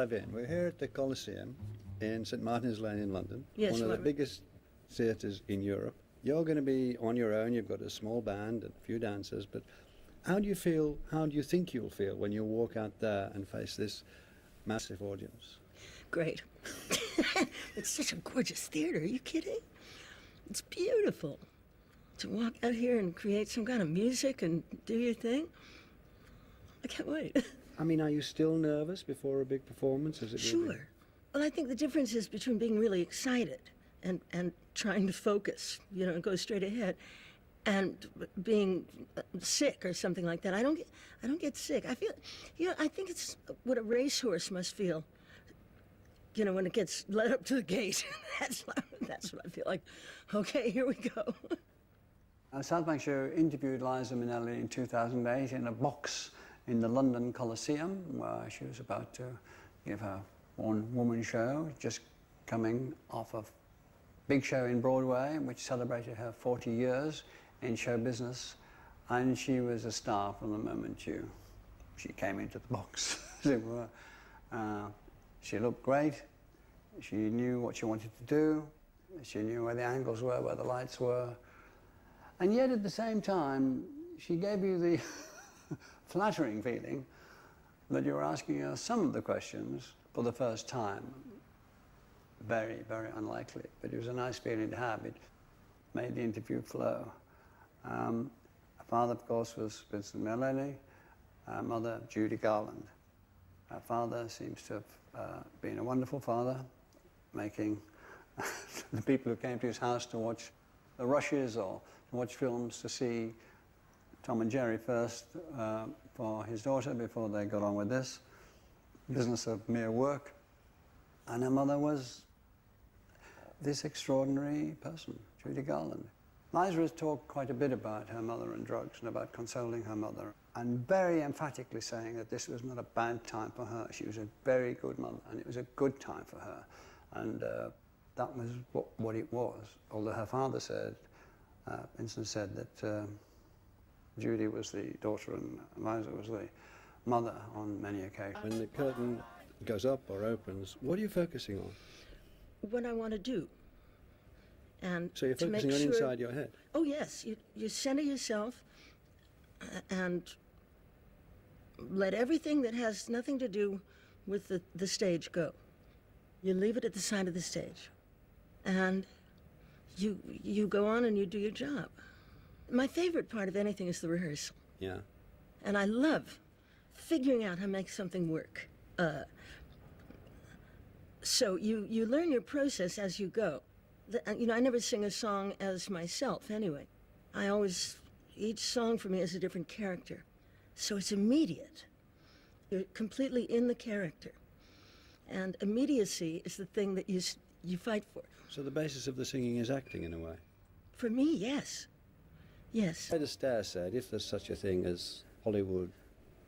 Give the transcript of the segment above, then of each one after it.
dive in. We're here at the Coliseum in St Martin's Lane in London, yes, one of the biggest theatres in Europe. You're going to be on your own. You've got a small band and a few dancers, but how do you feel, how do you think you'll feel when you walk out there and face this massive audience? Great. It's such a gorgeous theater. Are you kidding? It's beautiful. To walk out here and create some kind of music and do your thing, I can't wait. I mean, are you still nervous before a big performance? Is it Sure. really? Well, I think the difference is between being really excited and trying to focus, you know, and go straight ahead, and being sick or something like that. I don't get sick. I feel, you know, I think it's what a racehorse must feel, you know, when it gets led up to the gate. That's what I feel like. Okay, here we go. South Bank Show interviewed Liza Minelli in 2008 in a box in the London Coliseum, where she was about to give her one-woman show, just coming off a big show in Broadway, which celebrated her 40 years in show business, and she was a star from the moment she came into the box, as it were. She looked great. She knew what she wanted to do. She knew where the angles were, where the lights were. And yet, at the same time, she gave you the flattering feeling that you were asking her some of the questions for the first time. Very, very unlikely, but it was a nice feeling to have. It made the interview flow. Her father, of course, was Vincente. Her mother, Judy Garland. Her father seems to have been a wonderful father, making the people who came to his house to watch the rushes or to watch films to see Tom and Jerry first for his daughter before they got on with this business of mere work. And her mother was this extraordinary person, Judy Garland. Liza has talked quite a bit about her mother and drugs and about consoling her mother, and very emphatically saying that this was not a bad time for her. She was a very good mother, and it was a good time for her. And that was what it was. Although her father said, Vincent said that Judy was the daughter and Liza was the mother on many occasions. When the curtain goes up or opens, what are you focusing on? What I want to do. And so you're focusing on inside your head? Oh, yes. You center yourself and let everything that has nothing to do with the stage go. You leave it at the side of the stage. And you go on and you do your job. My favorite part of anything is the rehearsal. Yeah. And I love figuring out how to make something work. So you learn your process as you go. You know, I never sing a song as myself anyway. Each song for me is a different character. So it's immediate. You're completely in the character. And immediacy is the thing that you fight for. So the basis of the singing is acting in a way? For me, yes. Yes. Fred Astaire said, if there's such a thing as Hollywood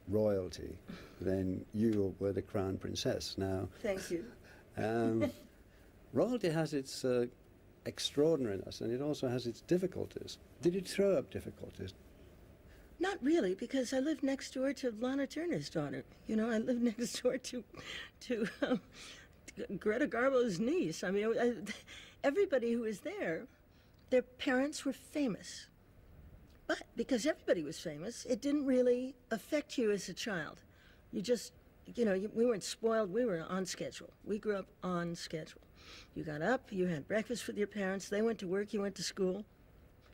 royalty, then you were the crown princess. Now, thank you. Royalty has its extraordinariness, and it also has its difficulties. Did it throw up difficulties? Not really, because I live next door to Lana Turner's daughter. You know, I live next door to Greta Garbo's niece. I mean, everybody who was there, their parents were famous. But because everybody was famous, it didn't really affect you as a child. You just, you know, we weren't spoiled. We were on schedule. We grew up on schedule. You got up, you had breakfast with your parents, they went to work, you went to school.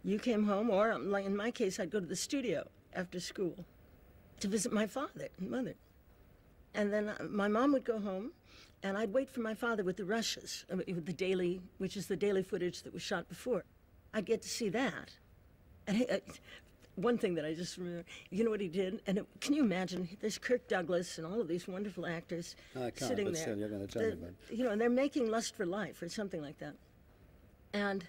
You came home, or like in my case, I'd go to the studio after school to visit my father and mother. And then my mom would go home, and I'd wait for my father with the rushes, with the daily, which is the daily footage that was shot before. I'd get to see that. And one thing that I just remember, you know what he did? And can you imagine? There's Kirk Douglas and all of these wonderful actors sitting there. Still, you're going to tell me about it. You know, and they're making Lust for Life or something like that. And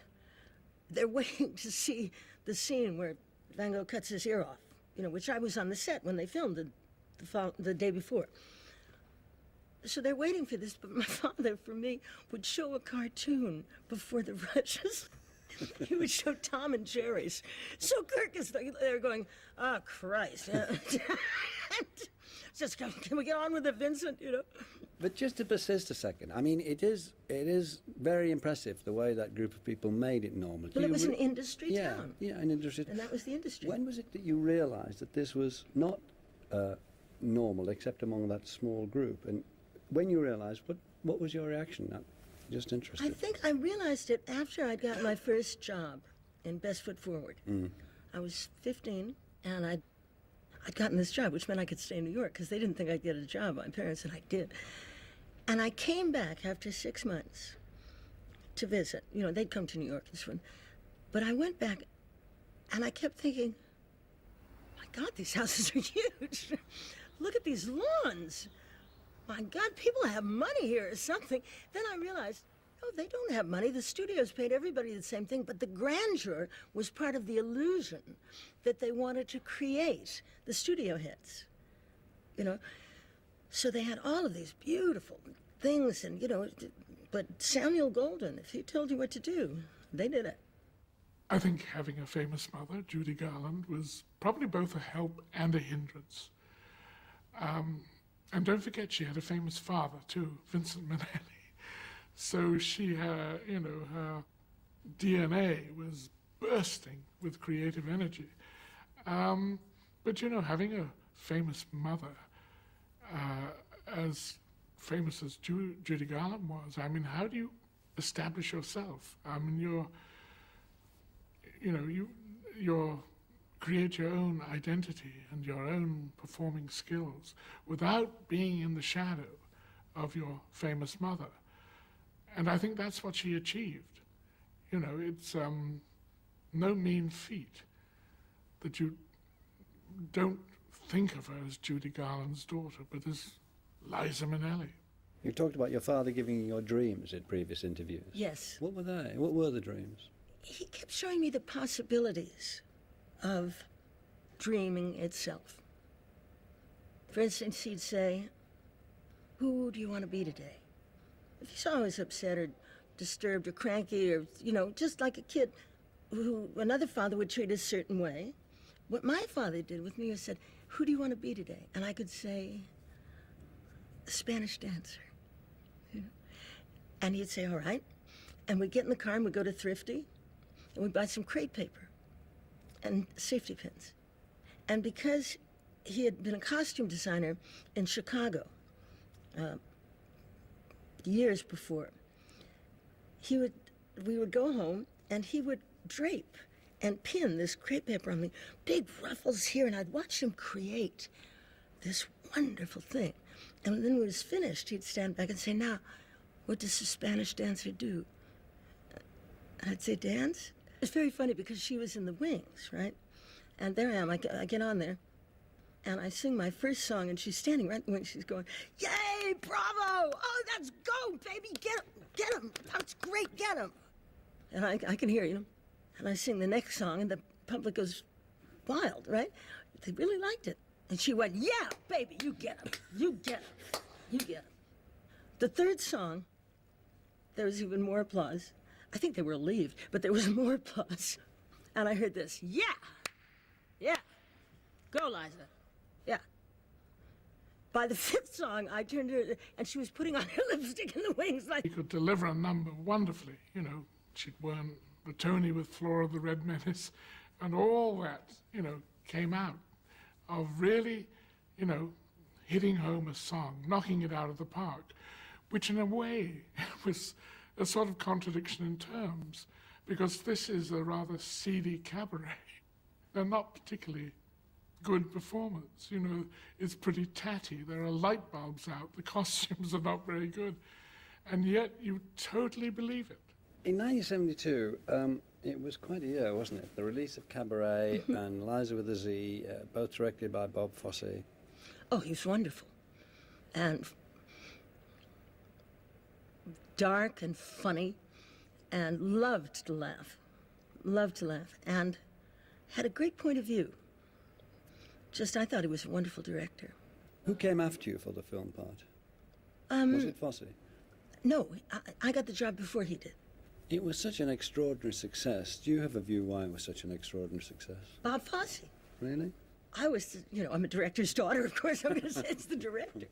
they're waiting to see the scene where Van Gogh cuts his ear off, you know, which I was on the set when they filmed the day before. So they're waiting for this, but my father, for me, would show a cartoon before the rushes. He would show Tom and Jerry's. So Kirk is there going, oh, Christ. Just can we get on with it, Vincent? You know. But just to persist a second, I mean, it is very impressive the way that group of people made it normal. Well, it was an industry town. Yeah, an industry. And that was the industry. When was it that you realised that this was not normal, except among that small group? And when you realised, what was your reaction? I'm just interested. I think I realized it after I'd got my first job in Best Foot Forward. I was 15, and I'd gotten this job, which meant I could stay in New York, because they didn't think I'd get a job, my parents, and I did. And I came back after 6 months to visit. You know, they'd come to New York and so on. But I went back, and I kept thinking, my God, these houses are huge. Look at these lawns. My God, people have money here or something. Then I realized, no, they don't have money. The studios paid everybody the same thing, but the grandeur was part of the illusion that they wanted to create, the studio heads, you know. So they had all of these beautiful things, and, you know, but Samuel Golden, if he told you what to do, they did it. I think having a famous mother, Judy Garland, was probably both a help and a hindrance. And don't forget, she had a famous father too, Vincent Minnelli. So she, her DNA was bursting with creative energy. But, you know, having a famous mother, as famous as Judy Garland was, I mean, how do you establish yourself? I mean, you create your own identity and your own performing skills without being in the shadow of your famous mother. And I think that's what she achieved. You know, it's no mean feat that you don't think of her as Judy Garland's daughter, but as Liza Minelli. You talked about your father giving you your dreams in previous interviews. Yes. What were they? What were the dreams? He kept showing me the possibilities of dreaming itself. For instance, he'd say, who do you want to be today? If he's always upset or disturbed or cranky or, you know, just like a kid who another father would treat a certain way, what my father did with me was said, who do you want to be today? And I could say, a Spanish dancer. You know? And he'd say, all right. And we'd get in the car and we'd go to Thrifty and we'd buy some crepe paper and safety pins. And because he had been a costume designer in Chicago years before, we would go home and he would drape and pin this crepe paper on me, big ruffles here, and I'd watch him create this wonderful thing. And then when it was finished, he'd stand back and say, now, what does a Spanish dancer do? And I'd say, dance? It's very funny because she was in the wings, right? And there I am, I get on there, and I sing my first song, and she's standing right in the wings, she's going, yay, bravo! Oh, let's go, baby, get him, that's great, get him. And I can hear, you know, and I sing the next song, and the public goes wild, right? They really liked it. And she went, yeah, baby, you get him, you get him, you get him. The third song, there was even more applause. I think they were relieved, but there was more applause. And I heard this, yeah, go, Liza, yeah. By the fifth song, I turned to her, and she was putting on her lipstick in the wings like... She could deliver a number wonderfully, you know. She'd won the Tony with Flora the Red Menace, and all that, you know, came out of really, you know, hitting home a song, knocking it out of the park, which in a way was a sort of contradiction in terms, because this is a rather seedy cabaret. They're not particularly good performers, you know, it's pretty tatty. There are light bulbs out, the costumes are not very good, and yet you totally believe it. In 1972, it was quite a year, wasn't it? The release of Cabaret and Liza with a Z, both directed by Bob Fosse. Oh, he was wonderful. And dark and funny, and loved to laugh, and had a great point of view. Just, I thought he was a wonderful director. Who came after you for the film part? Was it Fosse? No, I got the job before he did. It was such an extraordinary success. Do you have a view why it was such an extraordinary success? Bob Fosse. Really? I was, you know, I'm a director's daughter, of course. I'm going to say it's the director.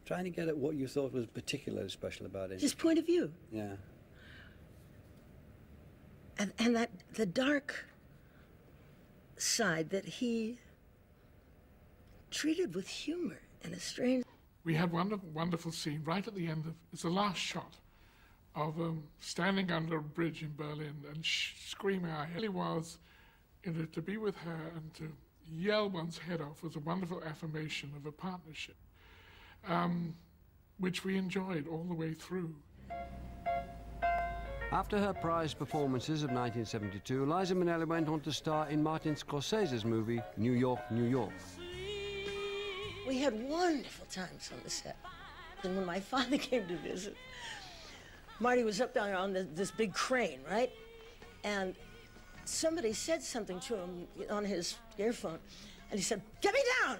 Trying to get at what you thought was particularly special about it. His point of view. Yeah. And that the dark side that he treated with humor in a strange... We had one wonderful scene right at the end of, it's the last shot of standing under a bridge in Berlin and screaming out. It really was, you know, to be with her and to yell one's head off was a wonderful affirmation of a partnership, which we enjoyed all the way through. After her prize performances of 1972, Liza Minnelli went on to star in Martin Scorsese's movie, New York, New York. We had wonderful times on the set. And when my father came to visit, Marty was up there on this big crane, right? And somebody said something to him on his earphone, and he said, "Get me down!"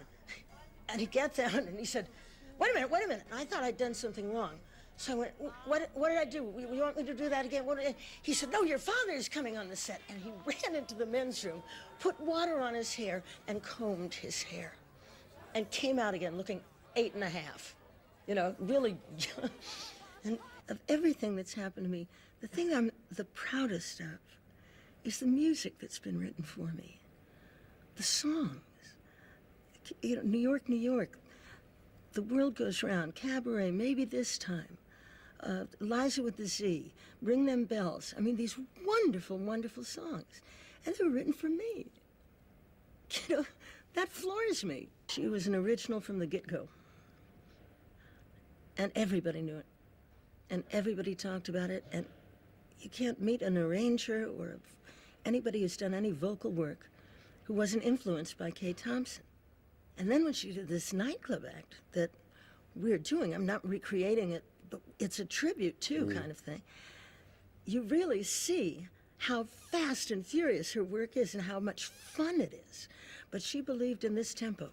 And he got down, and he said, wait a minute. And I thought I'd done something wrong. So I went, what did I do? You want me to do that again? He said, no, your father's coming on the set. And he ran into the men's room, put water on his hair, and combed his hair. And came out again looking 8 1/2. You know, really. And of everything that's happened to me, the thing I'm the proudest of is the music that's been written for me. The songs. You know, New York, New York. The World Goes Round, Cabaret, Maybe This Time. Liza with the Z, Ring Them Bells. I mean, these wonderful, wonderful songs. And they were written for me. You know, that floors me. She was an original from the get-go. And everybody knew it. And everybody talked about it. And you can't meet an arranger or anybody who's done any vocal work who wasn't influenced by Kay Thompson. And then when she did this nightclub act that we're doing, I'm not recreating it, but it's a tribute to kind of thing, you really see how fast and furious her work is and how much fun it is. But she believed in this tempo.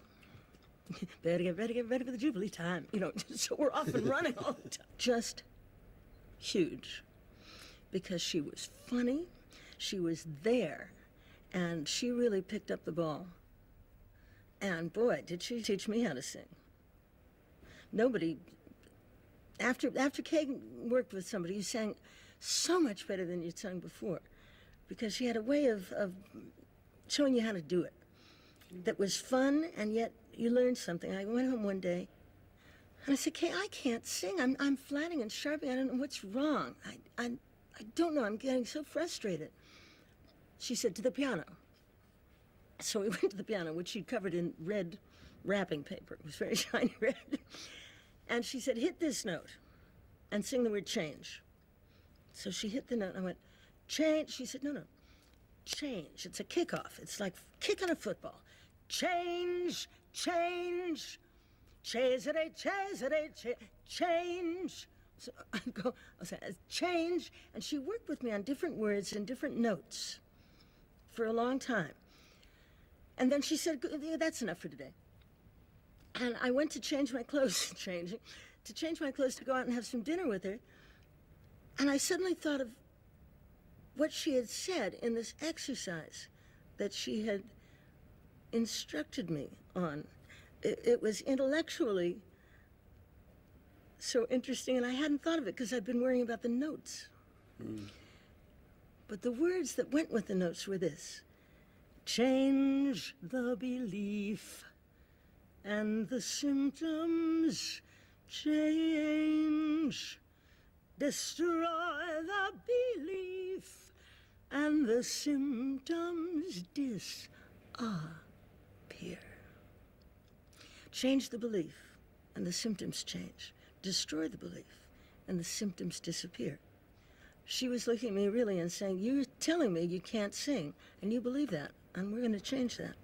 Better get ready for the Jubilee time. You know, so we're off and running all the time. Just huge. Because she was funny, she was there, and she really picked up the ball. And boy, did she teach me how to sing. Nobody, after Kay worked with somebody who sang so much better than you'd sung before, because she had a way of showing you how to do it that was fun, and yet you learned something. I went home one day, and I said, Kay, I can't sing. I'm flatting and sharping. I don't know what's wrong. I don't know. I'm getting so frustrated. She said, to the piano. So we went to the piano, which she'd covered in red wrapping paper. It was very shiny red. And she said, hit this note and sing the word change. So she hit the note, and I went, change. She said, no, change. It's a kickoff. It's like kicking a football. Change, change, change. So I go, I said, change. And she worked with me on different words and different notes for a long time. And then she said, that's enough for today. And I went to change my clothes, to change my clothes to go out and have some dinner with her. And I suddenly thought of what she had said in this exercise that she had instructed me on. It was intellectually so interesting, and I hadn't thought of it because I'd been worrying about the notes. But the words that went with the notes were this: change the belief, and the symptoms change. Destroy the belief, and the symptoms disappear. Change the belief, and the symptoms change. Destroy the belief, and the symptoms disappear. She was looking at me really and saying, you're telling me you can't sing, and you believe that, and we're going to change that.